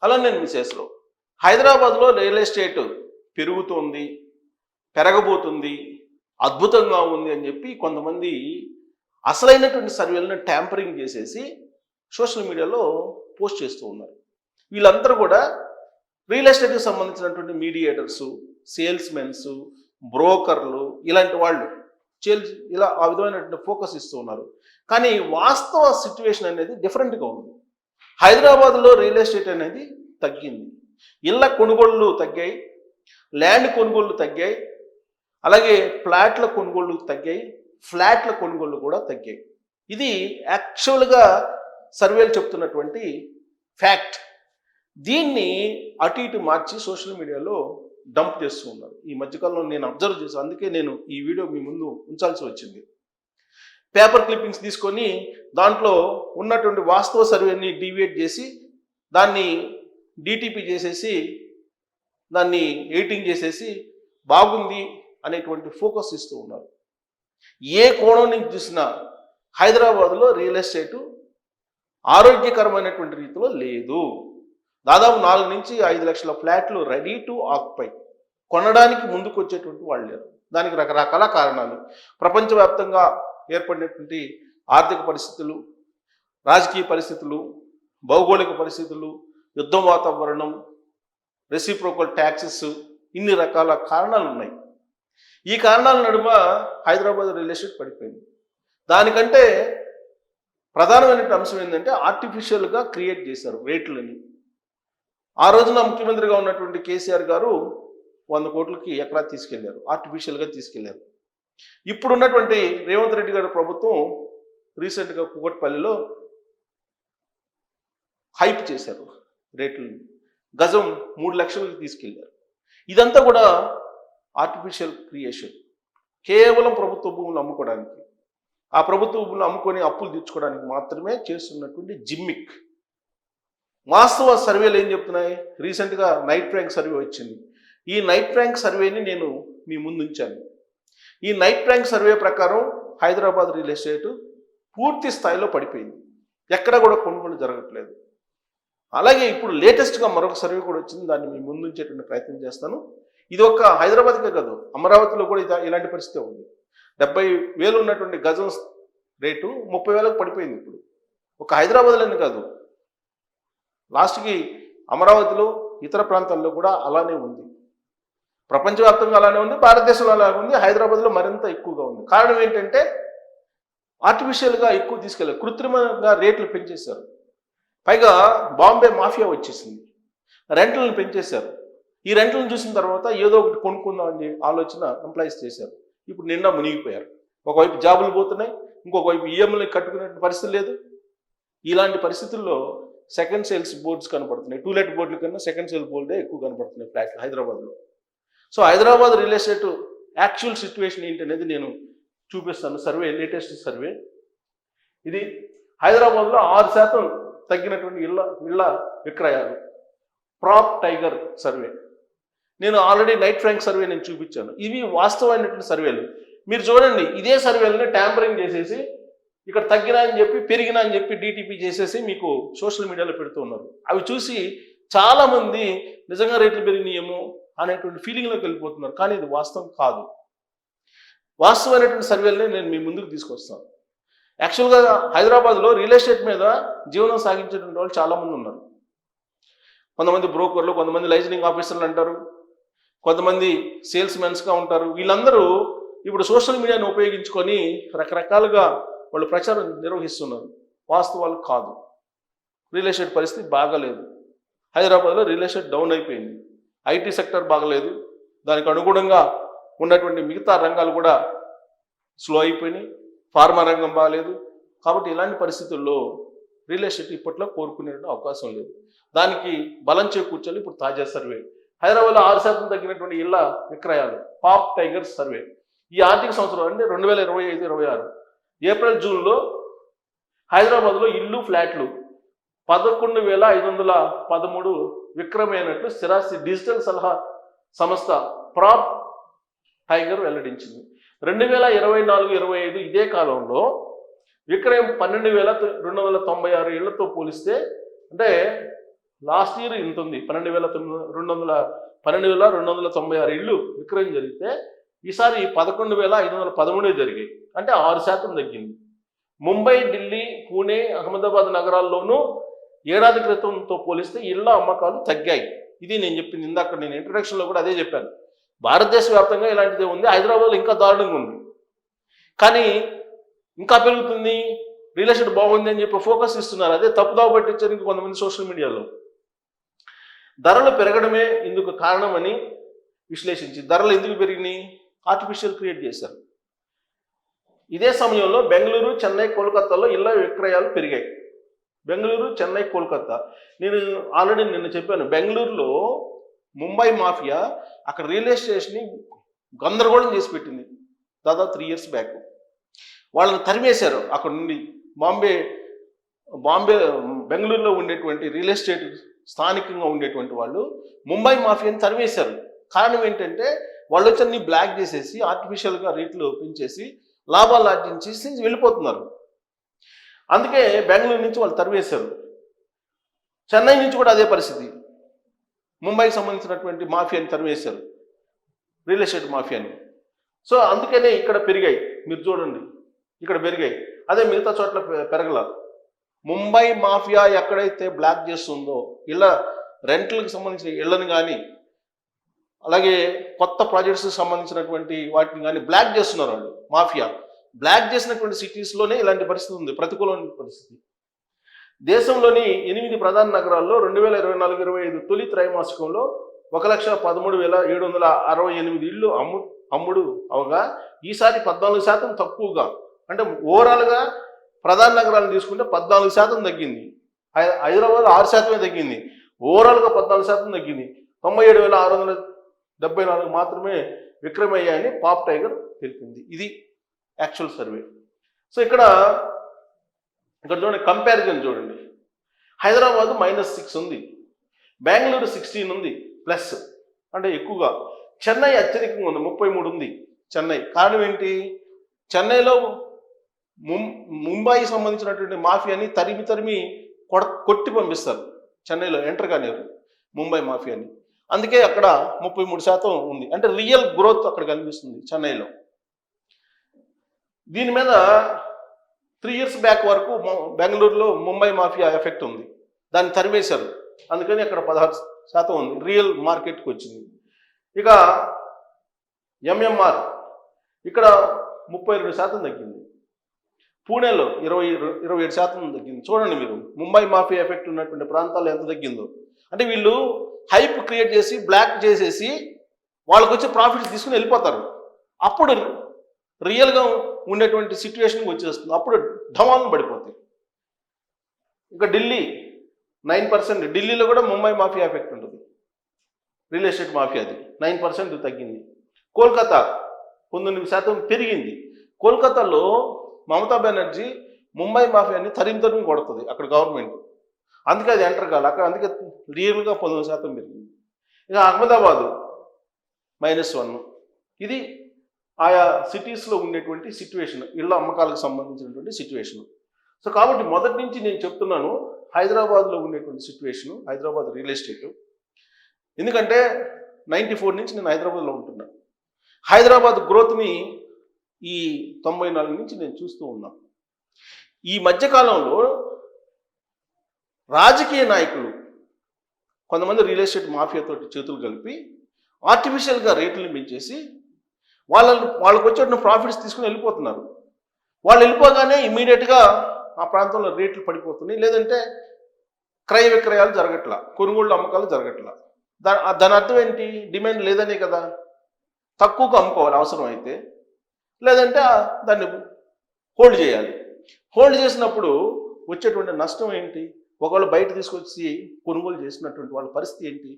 అలా నేను మిసెస్లో హైదరాబాద్లో రియల్ ఎస్టేట్ పెరుగుతోంది, పెరగబోతుంది, అద్భుతంగా ఉంది అని చెప్పి కొంతమంది అసలైనటువంటి సర్వేలను ట్యాంపరింగ్ చేసేసి సోషల్ మీడియాలో పోస్ట్ చేస్తూ ఉన్నారు. వీళ్ళందరూ కూడా రియల్ ఎస్టేట్కి సంబంధించినటువంటి మీడియేటర్సు, సేల్స్మెన్స్, బ్రోకర్లు ఇలాంటి వాళ్ళు ఇలా ఆ విధమైనటువంటి ఫోకస్ ఇస్తూ ఉన్నారు. కానీ వాస్తవ సిచ్యువేషన్ అనేది డిఫరెంట్గా ఉంది. హైదరాబాద్లో రియల్ ఎస్టేట్ అనేది తగ్గింది. ఇళ్ల కొనుగోళ్లు తగ్గాయి, ల్యాండ్ కొనుగోళ్లు తగ్గాయి, అలాగే ఫ్లాట్ల కొనుగోళ్లు తగ్గాయి, ఫ్లాట్ల కొనుగోళ్లు కూడా తగ్గాయి. ఇది యాక్చువల్గా సర్వేలు చెప్తున్నటువంటి ఫ్యాక్ట్. దీన్ని అటు ఇటు మార్చి సోషల్ మీడియాలో డంప్ చేస్తూ ఉన్నారు. ఈ మధ్యకాలంలో నేను అబ్జర్వ్ చేశాను, అందుకే నేను ఈ వీడియో మీ ముందు ఉంచాల్సి వచ్చింది. పేపర్ క్లిప్పింగ్స్ తీసుకొని దాంట్లో ఉన్నటువంటి వాస్తవ సర్వేని డీవియేట్ చేసి దాన్ని డిటిపి చేసేసి దాన్ని ఎడిటింగ్ చేసేసి బాగుంది అనేటువంటి ఫోకస్ ఇస్తూ ఉన్నారు. ఏ కోణం నుంచి చూసినా హైదరాబాద్లో రియల్ ఎస్టేటు ఆరోగ్యకరమైనటువంటి రీతిలో లేదు. దాదాపు 4 నుంచి 5 లక్షల ఫ్లాట్లు రెడీ టు ఆక్యుపై, కొనడానికి ముందుకు వచ్చేటువంటి వాళ్ళు లేరు. దానికి రకరకాల కారణాలు, ప్రపంచవ్యాప్తంగా ఏర్పడినటువంటి ఆర్థిక పరిస్థితులు, రాజకీయ పరిస్థితులు, భౌగోళిక పరిస్థితులు, యుద్ధ వాతావరణం, రెసిప్రోకల్ ట్యాక్సెస్, ఇన్ని రకాల కారణాలు ఉన్నాయి. ఈ కారణాల నడుమ హైదరాబాద్ రియల్ ఎస్టేట్ పడిపోయింది. దానికంటే ప్రధానమైన అంశం ఏంటంటే ఆర్టిఫిషియల్గా క్రియేట్ చేశారు రేట్లని. ఆ రోజున ముఖ్యమంత్రిగా ఉన్నటువంటి కేసీఆర్ గారు 100 కోట్లకి ఎకరా తీసుకెళ్లారు, ఆర్టిఫిషియల్గా తీసుకెళ్లారు. ఇప్పుడున్నటువంటి రేవంత్ రెడ్డి గారి ప్రభుత్వం రీసెంట్గా కూకట్పల్లిలో హైప్ చేశారు రేట్లని, గజం 3 లక్షలకు తీసుకెళ్లారు. ఇదంతా కూడా ఆర్టిఫిషియల్ క్రియేషన్, కేవలం ప్రభుత్వ భూములు అమ్ముకోవడానికి, ఆ ప్రభుత్వ భూములు అమ్ముకొని అప్పులు తెచ్చుకోవడానికి మాత్రమే చేస్తున్నటువంటి జిమ్మిక్. వాస్తవ సర్వేలు ఏం చెప్తున్నాయి? రీసెంట్గా నైట్ ర్యాంక్ సర్వే వచ్చింది. ఈ నైట్ ర్యాంక్ సర్వేని నేను మీ ముందు ఉంచాను. ఈ నైట్ ర్యాంక్ సర్వే ప్రకారం హైదరాబాద్ రియల్ ఎస్టేట్ పూర్తి స్థాయిలో పడిపోయింది, ఎక్కడ కూడా కొనుగోలు జరగట్లేదు. అలాగే ఇప్పుడు లేటెస్ట్గా మరొక సర్వే కూడా వచ్చింది, దాన్ని మీ ముందు ఉంచేటువంటి ప్రయత్నం చేస్తాను. ఇది ఒక్క హైదరాబాద్కే కాదు, అమరావతిలో కూడా ఇలాంటి పరిస్థితి ఉంది. 70,000 ఉన్నటువంటి గజం రేటు 30,000కు పడిపోయింది. ఇప్పుడు ఒక హైదరాబాద్లోనే కాదు, లాస్ట్కి అమరావతిలో ఇతర ప్రాంతాల్లో కూడా అలానే ఉంది. ప్రపంచవ్యాప్తంగా అలానే ఉంది, భారతదేశంలో అలానే ఉంది, హైదరాబాద్లో మరింత ఎక్కువగా ఉంది. కారణం ఏంటంటే ఆర్టిఫిషియల్గా ఎక్కువ తీసుకెళ్ళారు, కృత్రిమంగా రేట్లు పెంచేశారు. పైగా బాంబే మాఫియా వచ్చేసింది, రెంట్లను పెంచేశారు. ఈ రెంట్లను చూసిన తర్వాత ఏదో ఒకటి కొనుక్కుందామని ఆలోచన ఎంప్లాయీస్ చేశారు. ఇప్పుడు నిండా మునిగిపోయారు. ఒకవైపు జాబులు పోతున్నాయి, ఇంకొక వైపు ఈఎంఐలు కట్టుకునే పరిస్థితి లేదు. ఇలాంటి పరిస్థితుల్లో సెకండ్ సేల్స్ బోర్డ్స్ కనపడుతున్నాయి. టూలెట్ బోర్డుల కన్నా సెకండ్ సేల్ బోర్డే ఎక్కువ కనపడుతున్నాయి ఫ్లాట్లు హైదరాబాద్లో. So Hyderabad real estate actual situation ఏంటి అనేది నేను చూపిస్తాను. సర్వే, లేటెస్ట్ సర్వే ఇది. హైదరాబాద్లో 6% తగ్గినటువంటి ఇళ్ల విక్రయాలు, ప్రాప్ టైగర్ సర్వే. నేను ఆల్రెడీ నైట్ ర్యాంక్ సర్వే నేను చూపించాను. ఇవి వాస్తవమైనటువంటి సర్వేలు. మీరు చూడండి, ఇదే సర్వేలని ట్యాంపరింగ్ చేసేసి ఇక్కడ తగ్గినా అని చెప్పి, పెరిగినా అని చెప్పి డిటిపి చేసేసి మీకు సోషల్ మీడియాలో పెడుతూ ఉన్నారు. అవి చూసి చాలామంది నిజంగా రేట్లు పెరిగినాయేమో అనేటువంటి ఫీలింగ్లోకి వెళ్ళిపోతున్నారు. కానీ ఇది వాస్తవం కాదు. వాస్తవమైనటువంటి సర్వేలని నేను మీ ముందుకు తీసుకొస్తాను. యాక్చువల్గా హైదరాబాద్లో రియల్ ఎస్టేట్ మీద జీవనం సాగించేటువంటి వాళ్ళు చాలామంది ఉన్నారు. కొంతమంది బ్రోకర్లు, కొంతమంది లైజనింగ్ ఆఫీసర్లు అంటారు, కొంతమంది సేల్స్ మెన్స్గా ఉంటారు. వీళ్ళందరూ ఇప్పుడు సోషల్ మీడియాను ఉపయోగించుకొని రకరకాలుగా వాళ్ళు ప్రచారం నిర్వహిస్తున్నారు. వాస్తవాలు కాదు. రియల్ ఎస్టేట్ పరిస్థితి బాగాలేదు. హైదరాబాద్లో రియల్ ఎస్టేట్ డౌన్ అయిపోయింది. ఐటీ సెక్టర్ బాగలేదు, దానికి అనుగుణంగా ఉన్నటువంటి మిగతా రంగాలు కూడా స్లో అయిపోయినాయి. ఫార్మా రంగం బాగలేదు. కాబట్టి ఇలాంటి పరిస్థితుల్లో రియల్ ఎస్టేట్ ఇప్పట్లో కోరుకునే అవకాశం లేదు. దానికి బలం చేకూర్చాలి ఇప్పుడు తాజా సర్వే. హైదరాబాద్లో 6% తగ్గినటువంటి ఇళ్ల విక్రయాలు, పాప్ టైగర్ సర్వే. ఈ ఆర్థిక సంవత్సరం అంటే 2025-26 ఏప్రిల్ జూన్లో హైదరాబాద్లో ఇల్లు, ఫ్లాట్లు 11,513 విక్రయమైనట్లు స్థిరాస్తి డిజిటల్ సలహా సంస్థ ప్రాప్ టైగర్ వెల్లడించింది. 2024-25 ఇదే కాలంలో విక్రయం 12,296 ఇళ్లతో పోలిస్తే, అంటే లాస్ట్ ఇయర్ ఇంత ఉంది, 12,296 ఇళ్ళు విక్రయం జరిగితే ఈసారి 11,513 జరిగాయి, అంటే 6% తగ్గింది. ముంబై, ఢిల్లీ, పూణే, అహ్మదాబాద్ నగరాల్లోనూ ఏడాది క్రితంతో పోలిస్తే ఇళ్ల అమ్మకాలు తగ్గాయి. ఇది నేను చెప్పింది ఇందాక, నేను ఇంట్రడక్షన్లో కూడా అదే చెప్పాను. భారతదేశ వ్యాప్తంగా ఇలాంటిదే ఉంది, హైదరాబాద్లో ఇంకా దారుణంగా ఉంది. కానీ ఇంకా పెరుగుతుంది, రియల్ ఎస్టేట్ బాగుంది అని చెప్పి ఫోకస్ ఇస్తున్నారు. అదే తప్పుదావ పట్టించారు ఇంకా కొంతమంది సోషల్ మీడియాలో. ధరలు పెరగడమే ఇందుకు కారణమని విశ్లేషించి, ధరలు ఎందుకు పెరిగినాయి, ఆర్టిఫిషియల్ క్రియేట్ చేశారు. ఇదే సమయంలో బెంగళూరు, చెన్నై, కోల్కతాలో ఇళ్ల విక్రయాలు పెరిగాయి. బెంగళూరు, చెన్నై, కోల్కతా. నేను ఆల్రెడీ నిన్న చెప్పాను, బెంగళూరులో ముంబై మాఫియా అక్కడ రియల్ ఎస్టేట్ని గందరగోళం చేసి పెట్టింది దాదాపు 3 years బ్యాక్. వాళ్ళని తరిమేశారు అక్కడ నుండి. బెంగళూరులో ఉండేటువంటి రియల్ ఎస్టేట్ స్థానికంగా ఉండేటువంటి వాళ్ళు ముంబై మాఫియాని తరిమేశారు. కారణం ఏంటంటే వాళ్ళు వచ్చి అన్ని బ్లాక్ చేసేసి ఆర్టిఫిషియల్గా రేట్లు పెంచేసి లాభాలు ఆర్జించేసి వెళ్ళిపోతున్నారు. అందుకే బెంగళూరు నుంచి వాళ్ళు తరివేశారు. చెన్నై నుంచి కూడా అదే పరిస్థితి, ముంబైకి సంబంధించినటువంటి మాఫియాని తరివేశారు, రియల్ ఎస్టేట్ మాఫియాని. సో అందుకనే ఇక్కడ పెరిగాయి, మీరు చూడండి ఇక్కడ పెరిగాయి, అదే మిగతా చోట్ల పెరగల. ముంబై మాఫియా ఎక్కడైతే బ్లాక్ చేస్తుందో ఇళ్ళ రెంట్లకు సంబంధించిన ఇళ్ళని కానీ, అలాగే కొత్త ప్రాజెక్ట్స్కి సంబంధించినటువంటి వాటిని కానీ బ్లాక్ చేస్తున్నారు వాళ్ళు. మాఫియా బ్లాక్ చేసినటువంటి సిటీస్లోనే ఇలాంటి పరిస్థితి ఉంది, ప్రతికూలమైన పరిస్థితి. దేశంలోని 8 ప్రధాన నగరాల్లో 2024-25 తొలి త్రైమాసికంలో 1,13,768 ఇళ్ళు అమ్ముడు అవగా ఈసారి 14% తక్కువగా, అంటే ఓవరాల్గా ప్రధాన నగరాలను తీసుకుంటే 14% తగ్గింది. హైదరాబాద్ 6% తగ్గింది, ఓవరాల్గా 14% తగ్గింది. 97,674 మాత్రమే విక్రమయ్యాయని పాప్ టైగర్ తెలిపింది. ఇది యాక్చువల్ సర్వే. సో ఇక్కడ చూడండి, కంపారిజన్ చూడండి. హైదరాబాద్ -6 ఉంది, బెంగళూరు 16 ఉంది ప్లస్, అంటే ఎక్కువగా. చెన్నై అత్యధికంగా ఉంది, 33 ఉంది చెన్నై. కారణం ఏంటి, చెన్నైలో ముంబైకి సంబంధించినటువంటి మాఫియాని తరిమి కొట్టి పంపిస్తారు. చెన్నైలో ఎంటర్ కానివ్వరు ముంబై మాఫియాని. అందుకే అక్కడ 33% ఉంది, అంటే రియల్ గ్రోత్ అక్కడ కనిపిస్తుంది చెన్నైలో. దీని మీద 3 years బ్యాక్ వరకు బెంగళూరులో ముంబై మాఫియా ఎఫెక్ట్ ఉంది, దాన్ని తరివేశారు. అందుకని అక్కడ 16% ఉంది, రియల్ మార్కెట్కి వచ్చింది. ఇక ఎంఎంఆర్ ఇక్కడ 32% తగ్గింది, పూణేలో 27% తగ్గింది. చూడండి మీరు, ముంబై మాఫియా ఎఫెక్ట్ ఉన్నటువంటి ప్రాంతాల్లో ఎంత తగ్గిందో. అంటే వీళ్ళు హైప్ క్రియేట్ చేసి బ్లాక్ చేసేసి వాళ్ళకు వచ్చి ప్రాఫిట్స్ తీసుకుని వెళ్ళిపోతారు. అప్పుడు రియల్గా ఉండేటువంటి సిచ్యువేషన్కి వచ్చేస్తుంది, అప్పుడు ఢమాలను పడిపోతాయి. ఇంకా ఢిల్లీ 9%, ఢిల్లీలో కూడా ముంబై మాఫియా ఎఫెక్ట్ ఉంటుంది, రియల్ ఎస్టేట్ మాఫియాది 9% తగ్గింది. కోల్కతా 19% పెరిగింది. కోల్కతాలో మమతా బెనర్జీ ముంబై మాఫియాని తరిమి కొడుతుంది అక్కడ గవర్నమెంట్, అందుకే అది ఎంటర్ కాదు అక్కడ, అందుకే రియల్గా 19% పెరిగింది. ఇక అహ్మదాబాదు -1. ఇది ఆయా సిటీస్లో ఉండేటువంటి సిచ్యువేషన్, ఇళ్ళ అమ్మకాలకు సంబంధించినటువంటి సిచ్యువేషన్. సో కాబట్టి మొదటి నుంచి నేను చెప్తున్నాను హైదరాబాద్లో ఉండేటువంటి సిచ్యువేషను, హైదరాబాద్ రియల్ ఎస్టేట్. ఎందుకంటే 94 నుంచి నేను హైదరాబాద్లో ఉంటున్నాను. హైదరాబాద్ గ్రోత్ని ఈ 94 నుంచి నేను చూస్తూ ఉన్నాను. ఈ మధ్యకాలంలో రాజకీయ నాయకులు కొంతమంది రియల్ ఎస్టేట్ మాఫియాతోటి చేతులు కలిపి ఆర్టిఫిషియల్గా రేట్లను పెంచేసి వాళ్ళకు వచ్చేటువంటి ప్రాఫిట్స్ తీసుకుని వెళ్ళిపోతున్నారు. వాళ్ళు వెళ్ళిపోగానే ఇమీడియట్గా ఆ ప్రాంతంలో రేట్లు పడిపోతున్నాయి, లేదంటే క్రయ విక్రయాలు జరగట్లా, కొనుగోళ్ళు అమ్మకాలు జరగట్లా. దాని అర్థం ఏంటి, డిమాండ్ లేదనే కదా. తక్కువగా అమ్ముకోవాలి అవసరం అయితే, లేదంటే దాన్ని హోల్డ్ చేయాలి. హోల్డ్ చేసినప్పుడు వచ్చేటువంటి నష్టం ఏంటి, ఒకవేళ బయట తీసుకొచ్చి కొనుగోలు చేసినటువంటి వాళ్ళ పరిస్థితి ఏంటి.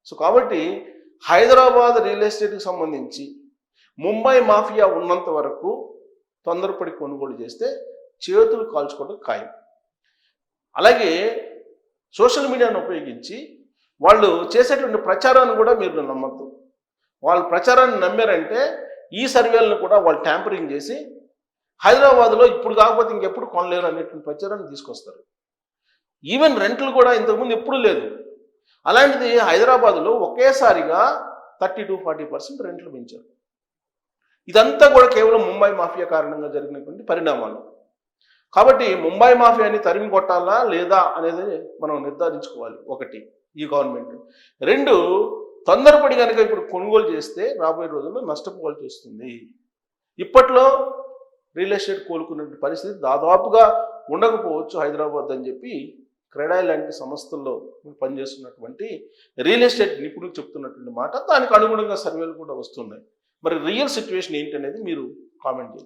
సో కాబట్టి హైదరాబాద్ రియల్ ఎస్టేట్కి సంబంధించి ముంబై మాఫియా ఉన్నంత వరకు తొందరపడి కొనుగోలు చేస్తే చేతులు కాల్చుకోవడం ఖాయం. అలాగే సోషల్ మీడియాను ఉపయోగించి వాళ్ళు చేసేటువంటి ప్రచారాన్ని కూడా మీరు నమ్మద్దు. వాళ్ళు ప్రచారాన్ని నమ్మారంటే ఈ సర్వేలను కూడా వాళ్ళు ట్యాంపరింగ్ చేసి హైదరాబాద్లో ఇప్పుడు కాకపోతే ఇంకెప్పుడు కొనలేరు అనేటువంటి ప్రచారాన్ని తీసుకొస్తారు. ఈవెన్ రెంట్లు కూడా ఇంతకుముందు ఎప్పుడూ లేదు. అలాంటిది హైదరాబాద్లో ఒకేసారిగా 30-40% రెంట్లు పెంచారు. ఇదంతా కూడా కేవలం ముంబై మాఫియా కారణంగా జరిగినటువంటి పరిణామాలు. కాబట్టి ముంబై మాఫియాని తరిమి కొట్టాలా లేదా అనేది మనం నిర్ధారించుకోవాలి. ఒకటి, ఈ గవర్నమెంట్. రెండు, తొందరపడి కనుక ఇప్పుడు కొనుగోలు చేస్తే రాబోయే రోజుల్లో నష్టపోవాల్సి వస్తుంది. ఇప్పట్లో రియల్ ఎస్టేట్ కోలుకునే పరిస్థితి దాదాపుగా ఉండకపోవచ్చు హైదరాబాద్ అని చెప్పి క్రెడాయ్ లాంటి సంస్థల్లో పనిచేస్తున్నటువంటి రియల్ ఎస్టేట్ నిపుణులు చెప్తున్నటువంటి మాట. దానికి అనుగుణంగా సర్వేలు కూడా వస్తున్నాయి. మరి రియల్ సిచ్యువేషన్ ఏంటి అనేది మీరు కామెంట్ చేయొచ్చు.